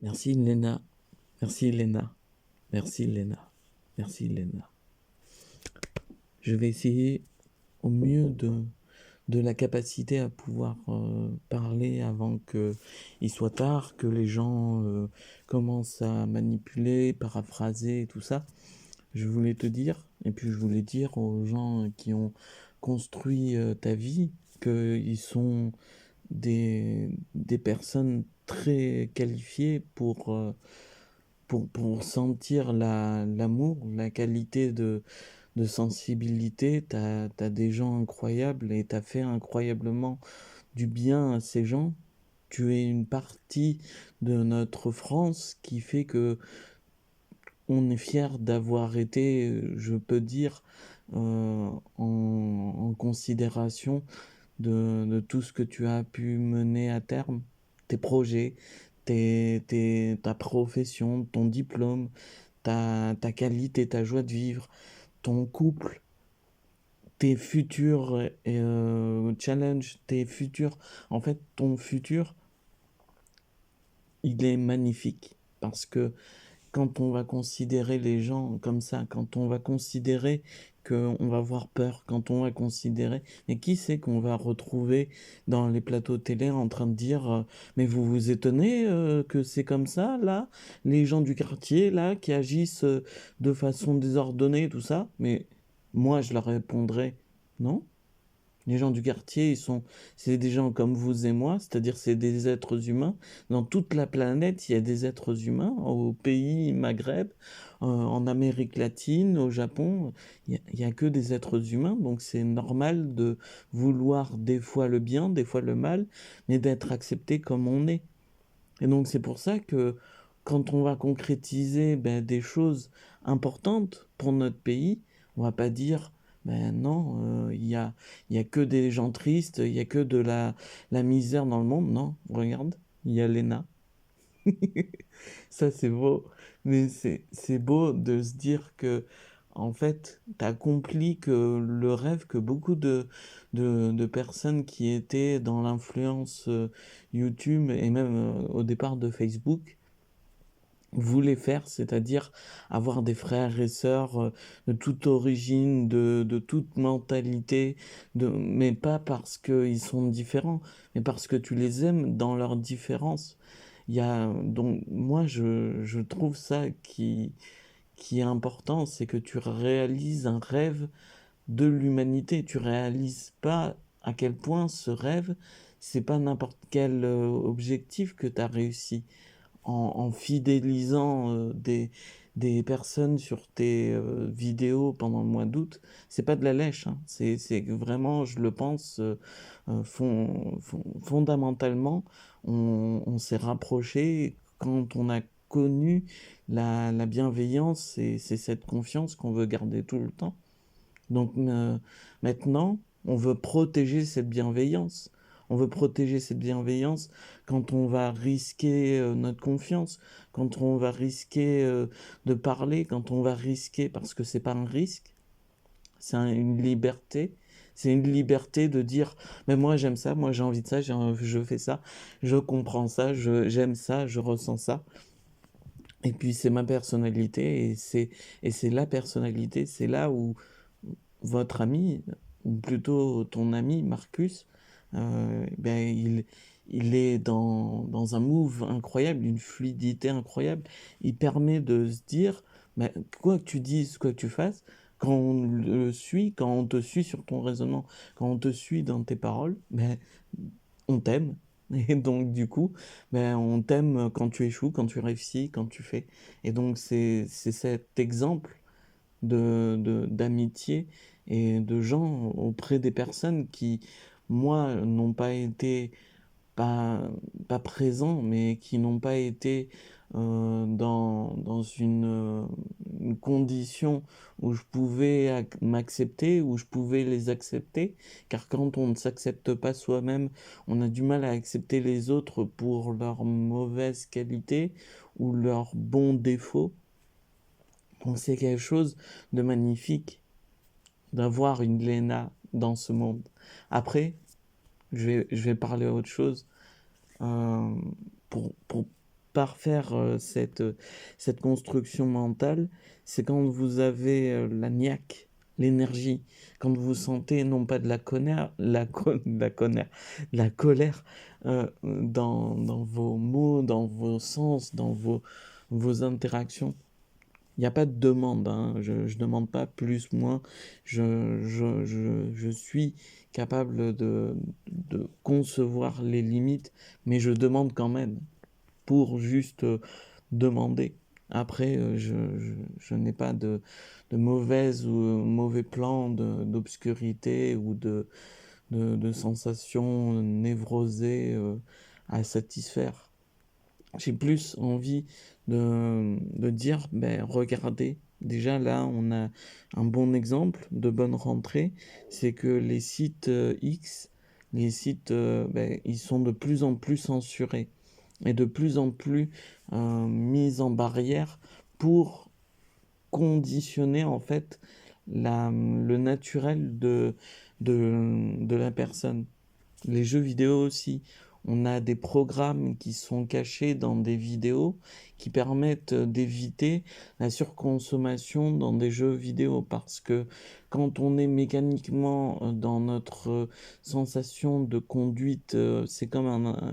Merci Léna, merci Léna, merci Léna, merci Léna. Je vais essayer au mieux de la capacité à pouvoir parler avant qu'il soit tard, que les gens commencent à manipuler, paraphraser et tout ça. Je voulais te dire, et puis je voulais dire aux gens qui ont construit ta vie, qu'ils sont des personnes très qualifiées pour sentir l'amour, la qualité de sensibilité. T'as des gens incroyables et t'as fait incroyablement du bien à ces gens. Tu es une partie de notre France qui fait que on est fier d'avoir été, je peux dire, en considération de tout ce que tu as pu mener à terme, tes projets, ta profession, ton diplôme, ta qualité, ta joie de vivre, ton couple, tes futurs challenges, tes futurs... En fait, ton futur, il est magnifique parce que quand on va considérer les gens comme ça, quand on va considérer qu'on va avoir peur, quand on va considérer, mais qui c'est qu'on va retrouver dans les plateaux télé en train de dire mais vous vous étonnez que c'est comme ça, là, les gens du quartier, là, qui agissent de façon désordonnée, tout ça, mais moi, je leur répondrais non. Les gens du quartier, c'est des gens comme vous et moi, c'est-à-dire c'est des êtres humains. Dans toute la planète, il y a des êtres humains, au pays Maghreb, en Amérique latine, au Japon, il y a que des êtres humains, donc c'est normal de vouloir des fois le bien, des fois le mal, mais d'être accepté comme on est. Et donc c'est pour ça que quand on va concrétiser des choses importantes pour notre pays, on va pas dire ben non, il y a que des gens tristes, il y a que de la misère dans le monde. Non, regarde, il y a Léna. Ça c'est beau, mais c'est beau de se dire que en fait, tu as accompli que le rêve que beaucoup de personnes qui étaient dans l'influence YouTube et même au départ de Facebook voulaient faire, c'est-à-dire avoir des frères et sœurs de toute origine, de toute mentalité, mais pas parce qu'ils sont différents, mais parce que tu les aimes dans leur différence. Donc moi je trouve ça qui est important, c'est que tu réalises un rêve de l'humanité. Tu réalises pas à quel point ce rêve, c'est pas n'importe quel objectif que tu as réussi en fidélisant des personnes sur tes vidéos pendant le mois d'août. C'est pas de la lèche, hein. C'est vraiment, je le pense, fondamentalement, on s'est rapproché quand on a connu la bienveillance et c'est cette confiance qu'on veut garder tout le temps. Donc maintenant, on veut protéger cette bienveillance. On veut protéger cette bienveillance quand on va risquer notre confiance, quand on va risquer de parler, quand on va risquer, parce que c'est pas un risque, une liberté. C'est une liberté de dire, mais moi j'aime ça, moi j'ai envie de ça, je fais ça, je comprends ça, j'aime ça, je ressens ça. Et puis c'est ma personnalité et c'est la personnalité, c'est là où votre ami, ou plutôt ton ami Marcus, il est dans un move incroyable, une fluidité incroyable. Il permet de se dire, mais quoi que tu dises, quoi que tu fasses, quand on le suit, quand on te suit sur ton raisonnement, quand on te suit dans tes paroles, on t'aime. Et donc, du coup, on t'aime quand tu échoues, quand tu réussis, quand tu fais. Et donc, c'est cet exemple d'amitié et de gens auprès des personnes qui, moi, n'ont pas été pas, pas présents, mais qui n'ont pas été dans une condition où je pouvais m'accepter, où je pouvais les accepter, car quand on ne s'accepte pas soi-même, on a du mal à accepter les autres pour leurs mauvaises qualités ou leurs bons défauts. Donc c'est quelque chose de magnifique d'avoir une Léna dans ce monde. Après, je vais parler autre chose. Euh, pour parfaire cette construction mentale, c'est quand vous avez la niaque, l'énergie, quand vous sentez non pas de la colère, la colère dans vos mots, dans vos sens, dans vos interactions. Il n'y a pas de demande, hein. Je ne demande pas plus, moins. Je suis capable de concevoir les limites, mais je demande quand même pour juste demander. Après, je n'ai pas de mauvaises ou mauvais plans d'obscurité ou de sensations névrosées à satisfaire. J'ai plus envie de dire, ben, regardez, déjà là, on a un bon exemple de bonne rentrée, c'est que les sites X, les sites, ben, ils sont de plus en plus censurés et de plus en plus mis en barrière pour conditionner en fait le naturel de la personne. Les jeux vidéo aussi. On a des programmes qui sont cachés dans des vidéos qui permettent d'éviter la surconsommation dans des jeux vidéo parce que quand on est mécaniquement dans notre sensation de conduite, c'est comme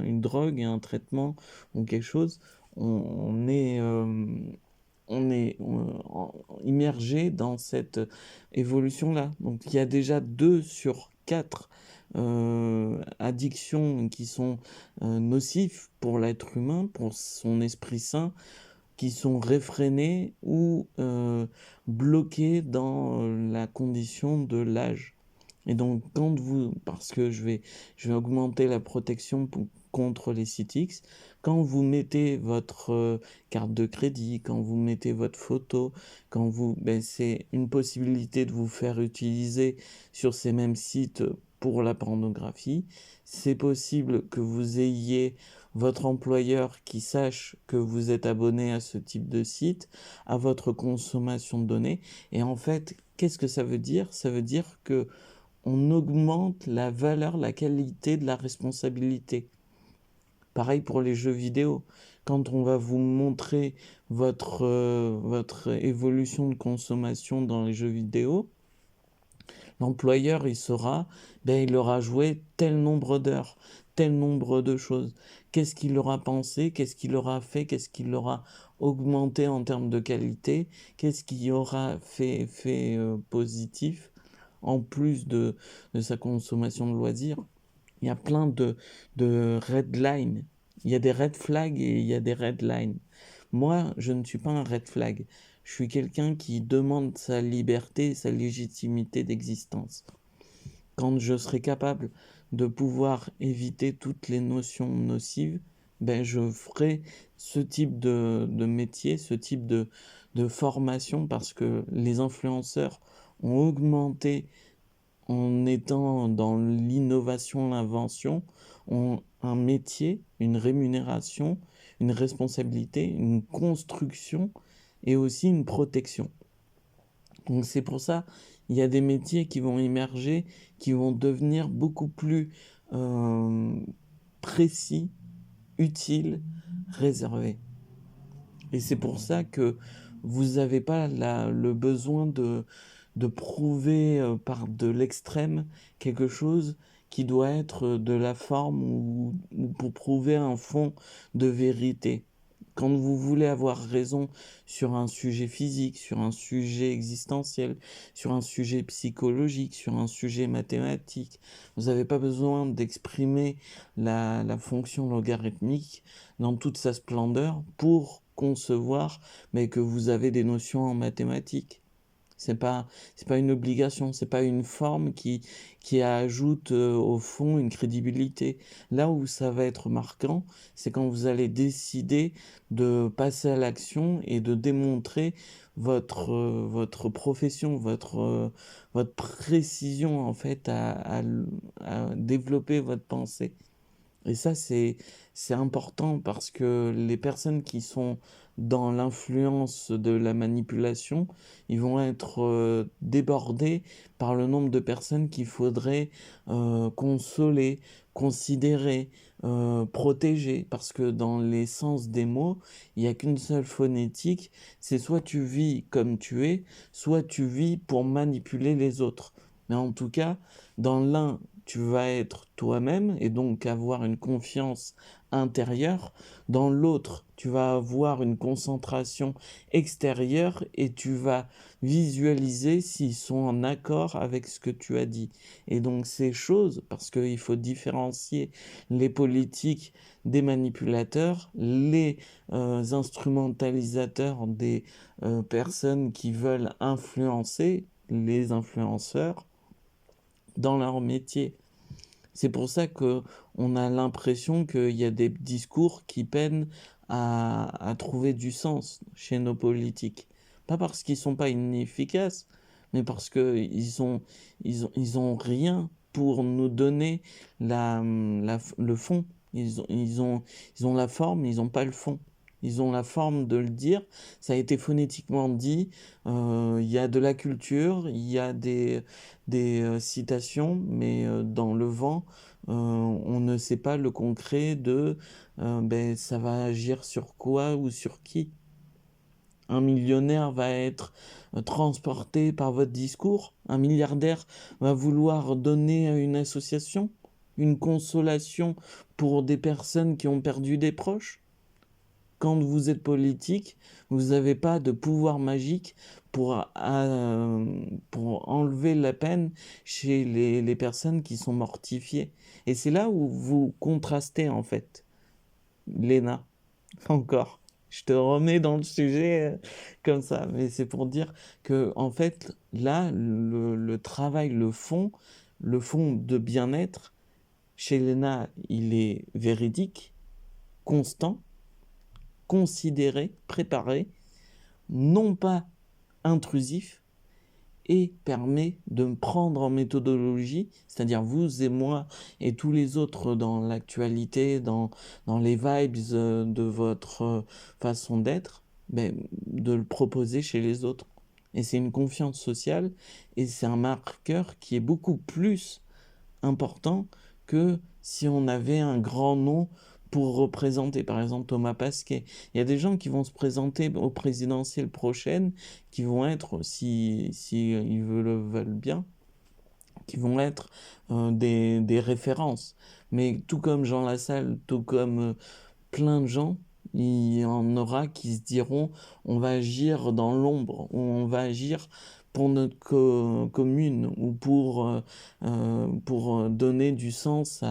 une drogue, un traitement ou quelque chose, on est immergé dans cette évolution-là. Donc il y a déjà 2 sur 4 addictions qui sont nocifs pour l'être humain, pour son esprit sain, qui sont réfrénées ou bloquées dans la condition de l'âge. Et donc, parce que je vais augmenter la protection contre les CITX, quand vous mettez votre carte de crédit, quand vous mettez votre photo, c'est une possibilité de vous faire utiliser sur ces mêmes sites pour la pornographie. C'est possible que vous ayez votre employeur qui sache que vous êtes abonné à ce type de site, à votre consommation de données. Et en fait, qu'est-ce que ça veut dire? Ça veut dire que on augmente la valeur, la qualité de la responsabilité. Pareil pour les jeux vidéo. Quand on va vous montrer votre évolution de consommation dans les jeux vidéo, l'employeur, il saura, il aura joué tel nombre d'heures, tel nombre de choses. Qu'est-ce qu'il aura pensé, qu'est-ce qu'il aura fait, qu'est-ce qu'il aura augmenté en termes de qualité, qu'est-ce qu'il aura fait positif en plus de sa consommation de loisirs. Il y a plein de red lines. Il y a des red flags et il y a des red lines. Moi, je ne suis pas un red flag. Je suis quelqu'un qui demande sa liberté, sa légitimité d'existence. Quand je serai capable de pouvoir éviter toutes les notions nocives, je ferai ce type de métier, ce type de formation parce que les influenceurs ont augmenté en étant dans l'innovation, l'invention, ont un métier, une rémunération, une responsabilité, une construction et aussi une protection. Donc c'est pour ça, il y a des métiers qui vont émerger, qui vont devenir beaucoup plus précis, utiles, réservés. Et c'est pour ça que vous n'avez pas le besoin de prouver par de l'extrême quelque chose qui doit être de la forme ou pour prouver un fond de vérité. Quand vous voulez avoir raison sur un sujet physique, sur un sujet existentiel, sur un sujet psychologique, sur un sujet mathématique, vous n'avez pas besoin d'exprimer la fonction logarithmique dans toute sa splendeur pour concevoir mais que vous avez des notions en mathématiques. C'est pas une obligation, c'est pas une forme qui ajoute au fond une crédibilité. Là où ça va être marquant, c'est quand vous allez décider de passer à l'action et de démontrer votre profession, votre précision en fait à développer votre pensée. Et ça, c'est important parce que les personnes qui sont dans l'influence de la manipulation, ils vont être débordés par le nombre de personnes qu'il faudrait consoler, considérer, protégé, parce que dans l'essence des mots, il n'y a qu'une seule phonétique, c'est soit tu vis comme tu es, soit tu vis pour manipuler les autres. Mais en tout cas, dans l'un, tu vas être toi-même et donc avoir une confiance intérieure. Dans l'autre, tu vas avoir une concentration extérieure et tu vas visualiser s'ils sont en accord avec ce que tu as dit. Et donc ces choses, parce qu'il faut différencier les politiques des manipulateurs, les instrumentalisateurs des personnes qui veulent influencer, les influenceurs, dans leur métier. C'est pour ça qu'on a l'impression qu'il y a des discours qui peinent à trouver du sens chez nos politiques. Pas parce qu'ils ne sont pas inefficaces, mais parce qu'ils ont rien pour nous donner le fond. Ils ont la forme, ils n'ont pas le fond. Ils ont la forme de le dire, ça a été phonétiquement dit, il y a de la culture, il y a des citations, mais dans le vent, on ne sait pas le concret de ça va agir sur quoi ou sur qui. Un millionnaire va être transporté par votre discours, un milliardaire va vouloir donner à une association une consolation pour des personnes qui ont perdu des proches. Quand vous êtes politique, vous n'avez pas de pouvoir magique pour enlever la peine chez les personnes qui sont mortifiées. Et c'est là où vous contrastez, en fait, Léna. Encore. Je te remets dans le sujet comme ça. Mais c'est pour dire que, en fait, là, le travail, le fond de bien-être, chez Léna, il est véridique, constant, considéré, préparé, non pas intrusif, et permet de me prendre en méthodologie, c'est-à-dire vous et moi et tous les autres dans l'actualité, dans les vibes de votre façon d'être, de le proposer chez les autres. Et c'est une confiance sociale et c'est un marqueur qui est beaucoup plus important que si on avait un grand nom pour représenter, par exemple Thomas Pasquet. Il y a des gens qui vont se présenter aux présidentielles prochaines, qui vont être, si ils veulent bien, qui vont être des références. Mais tout comme Jean Lassalle, tout comme plein de gens, il y en aura qui se diront on va agir dans l'ombre, ou on va agir pour notre commune, ou pour donner du sens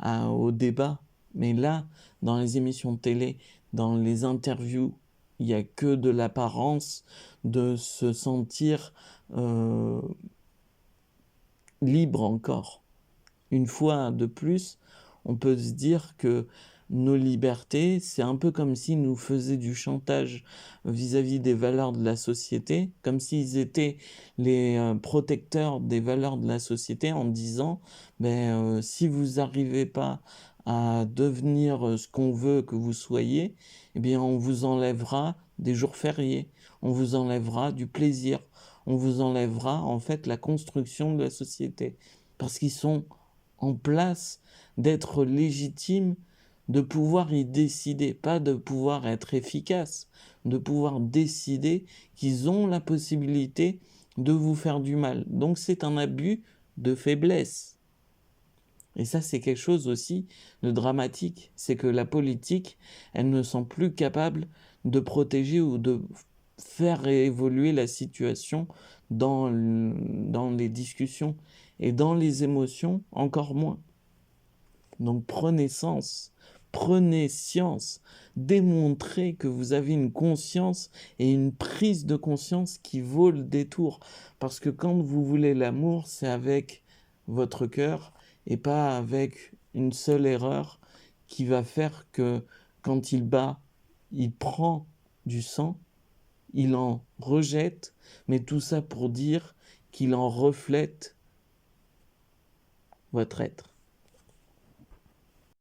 au débat. Mais là, dans les émissions de télé, dans les interviews, il n'y a que de l'apparence, de se sentir libre encore. Une fois de plus, on peut se dire que nos libertés, c'est un peu comme s'ils nous faisaient du chantage vis-à-vis des valeurs de la société, comme s'ils étaient les protecteurs des valeurs de la société en disant, si vous n'arrivez pas à devenir ce qu'on veut que vous soyez, eh bien on vous enlèvera des jours fériés, on vous enlèvera du plaisir, on vous enlèvera en fait la construction de la société, parce qu'ils sont en place d'être légitimes, de pouvoir y décider, pas de pouvoir être efficace, de pouvoir décider qu'ils ont la possibilité de vous faire du mal. Donc c'est un abus de faiblesse. Et ça, c'est quelque chose aussi de dramatique. C'est que la politique, elle ne sent plus capable de protéger ou de faire évoluer la situation dans les discussions. Et dans les émotions, encore moins. Donc prenez science, démontrez que vous avez une conscience et une prise de conscience qui vaut le détour. Parce que quand vous voulez l'amour, c'est avec votre cœur et pas avec une seule erreur qui va faire que quand il bat, il prend du sang, il en rejette, mais tout ça pour dire qu'il en reflète votre être.